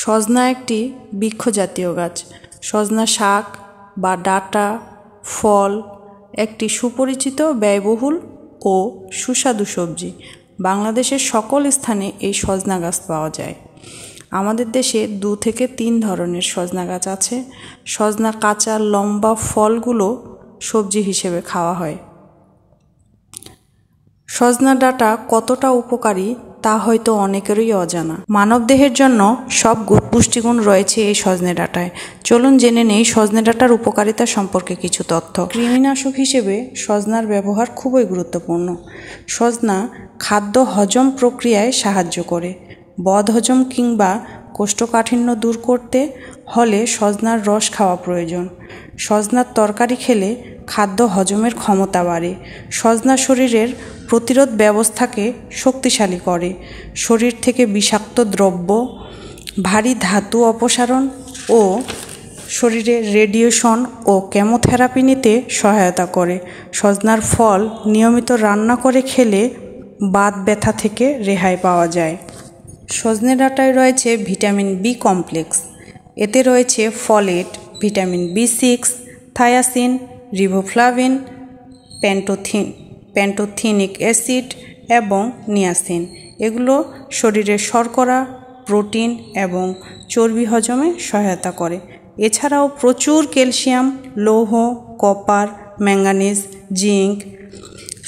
সজনা একটি বৃক্ষজাতীয় গাছ। সজনা শাক বা ডাঁটা ফল একটি সুপরিচিত, ব্যয়বহুল ও সুস্বাদু সবজি। বাংলাদেশের সকল স্থানে এই সজনা গাছ পাওয়া যায়। আমাদের দেশে 2 থেকে 3 ধরনের সজনা গাছ আছে। সজনা কাঁচা লম্বা ফলগুলো সবজি হিসেবে খাওয়া হয়। সজনা ডাঁটা কতটা উপকারী তা হয়তো অনেকেরই অজানা। মানবদেহের জন্য সব পুষ্টিগুণ রয়েছে এই সজনে ডাঁটায়। চলুন জেনে নেই সজনে ডাঁটার উপকারিতা সম্পর্কে কিছু তথ্য। কৃমিনাশক হিসেবে সজনার ব্যবহার খুবই গুরুত্বপূর্ণ। সজনা খাদ্য হজম প্রক্রিয়ায় সাহায্য করে। বদহজম কিংবা কোষ্ঠকাঠিন্য দূর করতে হলে সজনার রস খাওয়া প্রয়োজন। সজনার তরকারি খেলে খাদ্য হজমের ক্ষমতা বাড়ে। সজনা শরীরের প্রতিরোধ ব্যবস্থাকে শক্তিশালী করে। শরীর থেকে বিষাক্ত দ্রব্য, ভারী ধাতু অপসারণ ও শরীরে রেডিয়েশন ও কেমোথেরাপি নিতে সহায়তা করে। সজনার ফল নিয়মিত রান্না করে খেলে বাত ব্যথা থেকে রেহাই পাওয়া যায়। সজনে ডাঁটায় রয়েছে ভিটামিন বি কমপ্লেক্স। এতে রয়েছে ফলেট, ভিটামিন বি6, থায়াসিন, রিবোফ্লাভিন, প্যান্টোথেনিক অ্যাসিড এবং নিয়াসিন। এগুলো শরীরের শর্করা, প্রোটিন এবং চর্বি হজমে সহায়তা করে। এছাড়াও প্রচুর ক্যালসিয়াম, লৌহ, কপার, ম্যাঙ্গানিজ, জিঙ্ক,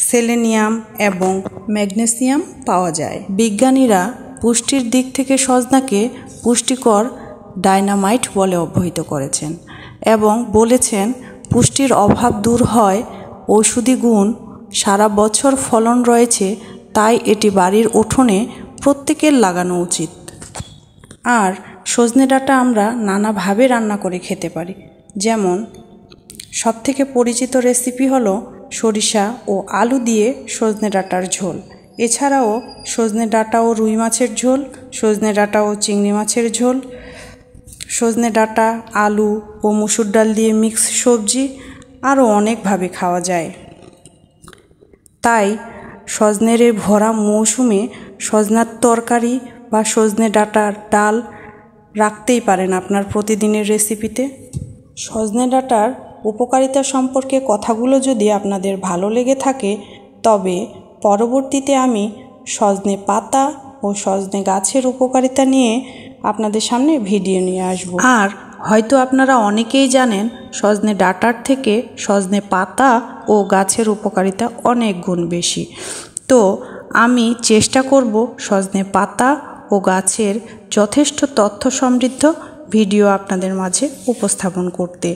সেলেনিয়াম এবং ম্যাগনেসিয়াম পাওয়া যায়। বিজ্ঞানীরা পুষ্টির দিক থেকে সজনাকে পুষ্টিকর ডায়নামাইট বলে অভিহিত করেছেন এবং বলেছেন পুষ্টির অভাব দূর হয়, ঔষধি গুণ, সারা বছর ফলন রয়েছে, তাই এটি বাড়ির উঠোনে প্রত্যেকের লাগানো উচিত। আর সজনে ডাঁটা আমরা নানাভাবে রান্না করে খেতে পারি। যেমন সবথেকে পরিচিত রেসিপি হলো সরিষা ও আলু দিয়ে সজনে ডাঁটার ঝোল। এছাড়াও সজনে ডাঁটা ও রুই মাছের ঝোল, সজনে ডাঁটা ও চিংড়ি মাছের ঝোল, সজনে ডাঁটা, আলু ও মসুর ডাল দিয়ে মিক্স সবজি, আরও অনেকভাবে খাওয়া যায়। তাই সজনের এই ভরা মৌসুমে সজনার তরকারি বা সজনে ডাঁটার ডাল রাখতেই পারেন আপনার প্রতিদিনের রেসিপিতে। সজনে ডাঁটার উপকারিতা সম্পর্কে কথাগুলো যদি আপনাদের ভালো লেগে থাকে, তবে পরবর্তীতে আমি সজনে পাতা ও সজনে গাছের উপকারিতা নিয়ে আপনাদের সামনে ভিডিও নিয়ে আসব। আর হয়তো আপনারা অনেকেই জানেন সজনে ডাঁটার থেকে সজনে পাতা ও গাছের উপকারিতা অনেক গুণ বেশি। তো আমি চেষ্টা করব সজনে পাতা ও গাছের যথেষ্ট তথ্য সমৃদ্ধ ভিডিও আপনাদের মাঝে উপস্থাপন করতে।